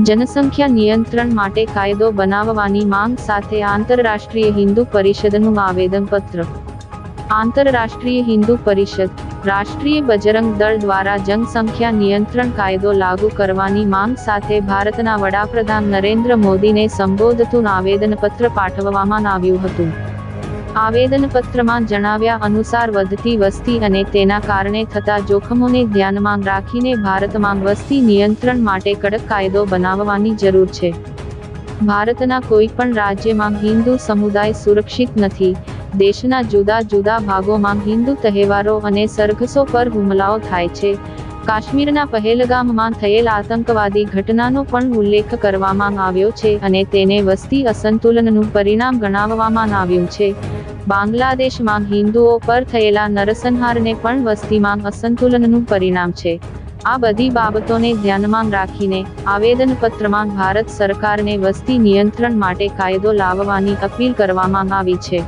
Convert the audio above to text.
જનસંખ્યા નિયંત્રણ માટે કાયદો બનાવવાની માંગ સાથે આંતરરાષ્ટ્રીય હિન્દુ પરિષદનું આવેદનપત્ર. આંતરરાષ્ટ્રીય હિન્દુ પરિષદ, રાષ્ટ્રીય બજરંગ દળ દ્વારા જનસંખ્યા નિયંત્રણ કાયદો લાગુ કરવાની માંગ સાથે ભારતના વડાપ્રધાન નરેન્દ્ર મોદીને સંબોધતું આવેદનપત્ર પાઠવવામાં આવ્યું હતું. આવેદનપત્રમાં જણાવ્યા અનુસાર વધતી વસ્તી અને તેના કારણે થતા જોખમોને ધ્યાનમાં રાખીને ભારતમાં વસ્તી નિયંત્રણ માટે કડક કાયદો બનાવવાની જરૂર છે. ભારતના કોઈ પણ રાજ્યમાં હિન્દુ સમુદાય સુરક્ષિત નથી. દેશના જુદા જુદા ભાગોમાં હિન્દુ તહેવારો અને સરઘસો પર હુમલાઓ થાય છે. કાશ્મીરના પહેલગામમાં થયેલ આતંકવાદી ઘટનાનો પણ ઉલ્લેખ કરવામાં આવ્યો છે અને તેને વસ્તી અસંતુલનનું પરિણામ ગણાવવામાં આવ્યું છે. બાંગ્લાદેશમાં હિન્દુઓ પર થયેલા નરસંહારને પણ વસ્તીમાં અસંતુલનનું પરિણામ છે. આ બધી બાબતોને ધ્યાનમાં રાખીને આવેદનપત્રમાં ભારત સરકારને વસ્તી નિયંત્રણ માટે કાયદો લાવવાની અપીલ કરવામાં આવી છે.